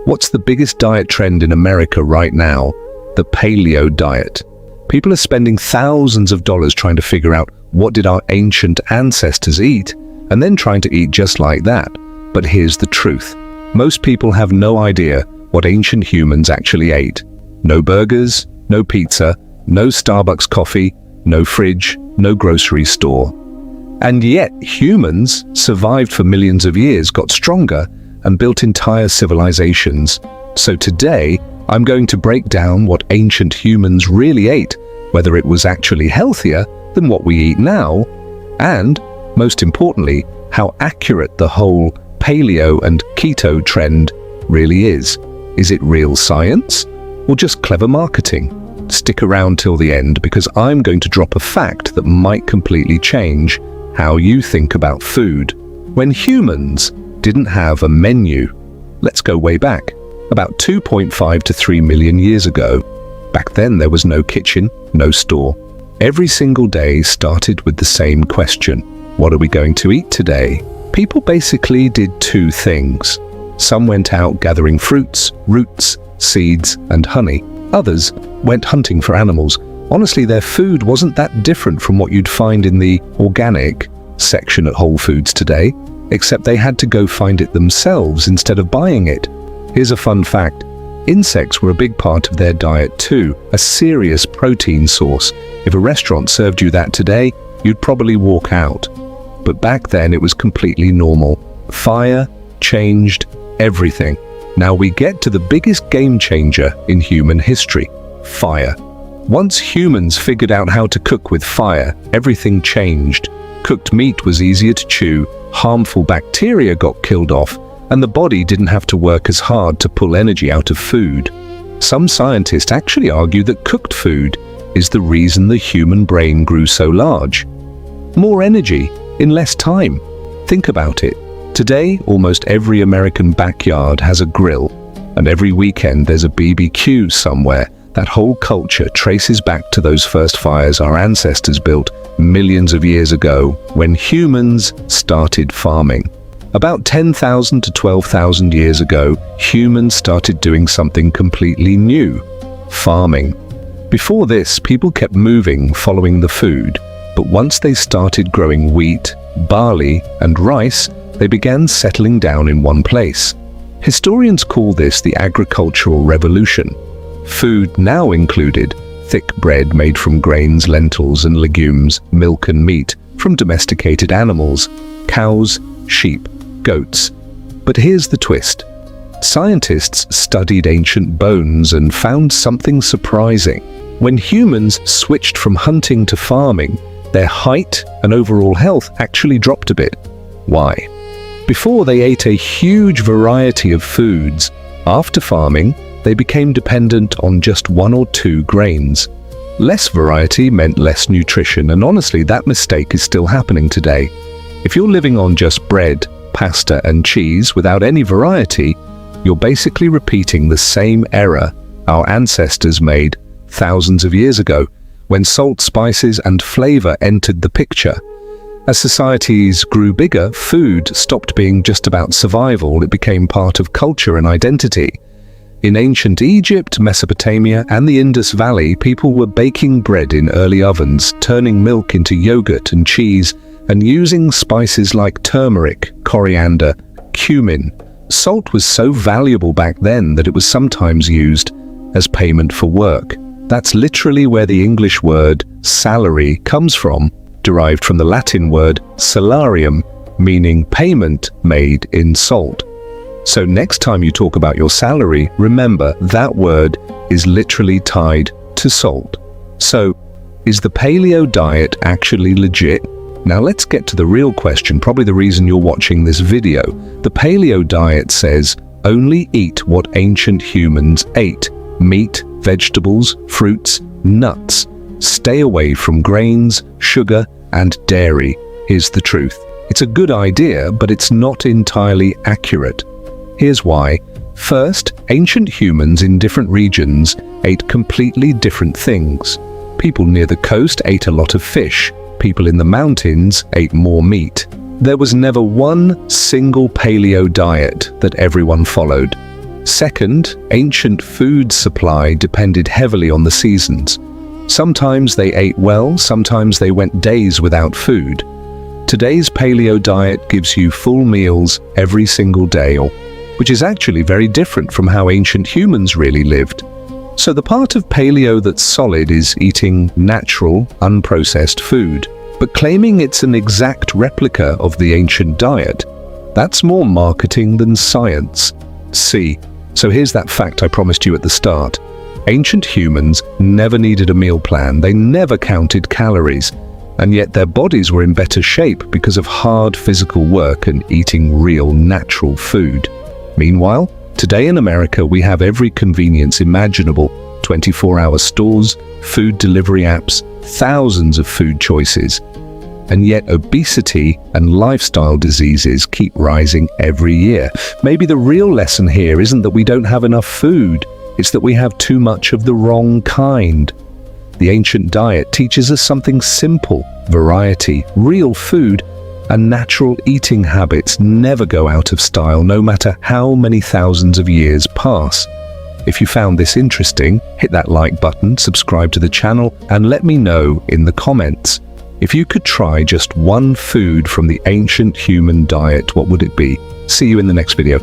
What's the biggest diet trend in America right now? The Paleo Diet. People are spending thousands of dollars trying to figure out what did our ancient ancestors eat, and then trying to eat just like that. But here's the truth. Most people have no idea what ancient humans actually ate. No burgers, no pizza, no Starbucks coffee, no fridge, no grocery store. And yet humans survived for millions of years, got stronger, and built entire civilizations. So today, I'm going to break down what ancient humans really ate, whether it was actually healthier than what we eat now, and, most importantly, how accurate the whole paleo and keto trend really is. Is it real science, or just clever marketing? Stick around till the end, because I'm going to drop a fact that might completely change how you think about food. When humans didn't have a menu, let's go way back, about 2.5 to 3 million years ago. Back then there was no kitchen, no store. Every single day started with the same question: what are we going to eat today? People basically did two things. Some went out gathering fruits, roots, seeds, and honey. Others went hunting for animals. Honestly, their food wasn't that different from what you'd find in the organic section at Whole Foods today, except they had to go find it themselves instead of buying it. Here's a fun fact. Insects were a big part of their diet too, a serious protein source. If a restaurant served you that today, you'd probably walk out. But back then it was completely normal. Fire changed everything. Now we get to the biggest game changer in human history: fire. Once humans figured out how to cook with fire, everything changed. Cooked meat was easier to chew, harmful bacteria got killed off, and the body didn't have to work as hard to pull energy out of food. Some scientists actually argue that cooked food is the reason the human brain grew so large. More energy in less time. Think about it. Today, almost every American backyard has a grill, and every weekend there's a BBQ somewhere. That whole culture traces back to those first fires our ancestors built millions of years ago when humans started farming. About 10,000 to 12,000 years ago, humans started doing something completely new: farming. Before this, people kept moving, following the food, but once they started growing wheat, barley, and rice, they began settling down in one place. Historians call this the agricultural revolution. Food now included thick bread made from grains, lentils, and legumes, milk and meat from domesticated animals, cows, sheep, goats. But here's the twist. Scientists studied ancient bones and found something surprising. When humans switched from hunting to farming, their height and overall health actually dropped a bit. Why? Before they ate a huge variety of foods. After farming, they became dependent on just one or two grains. Less variety meant less nutrition, and honestly, that mistake is still happening today. If you're living on just bread, pasta, and cheese without any variety, you're basically repeating the same error our ancestors made thousands of years ago, when salt, spices, and flavor entered the picture. As societies grew bigger, food stopped being just about survival. It became part of culture and identity. In ancient Egypt, Mesopotamia, and the Indus Valley, people were baking bread in early ovens, turning milk into yogurt and cheese, and using spices like turmeric, coriander, cumin. Salt was so valuable back then that it was sometimes used as payment for work. That's literally where the English word salary comes from, derived from the Latin word salarium, meaning payment made in salt. So next time you talk about your salary, remember that word is literally tied to salt. So, is the paleo diet actually legit? Now let's get to the real question, probably the reason you're watching this video. The paleo diet says, only eat what ancient humans ate: meat, vegetables, fruits, nuts. Stay away from grains, sugar, and dairy. Here's the truth. It's a good idea, but it's not entirely accurate. Here's why. First, ancient humans in different regions ate completely different things. People near the coast ate a lot of fish. People in the mountains ate more meat. There was never one single paleo diet that everyone followed. Second, ancient food supply depended heavily on the seasons. Sometimes they ate well, sometimes they went days without food. Today's paleo diet gives you full meals every single day, which is actually very different from how ancient humans really lived. So the part of paleo that's solid is eating natural, unprocessed food. But claiming it's an exact replica of the ancient diet, that's more marketing than science. See, so here's that fact I promised you at the start. Ancient humans never needed a meal plan, they never counted calories, and yet their bodies were in better shape because of hard physical work and eating real, natural food. Meanwhile, today in America we have every convenience imaginable: 24-hour stores, food delivery apps, thousands of food choices. And yet obesity and lifestyle diseases keep rising every year. Maybe the real lesson here isn't that we don't have enough food, it's that we have too much of the wrong kind. The ancient diet teaches us something simple: variety, real food, and natural eating habits never go out of style, no matter how many thousands of years pass. If you found this interesting, hit that like button, subscribe to the channel, and let me know in the comments. If you could try just one food from the ancient human diet, what would it be? See you in the next video.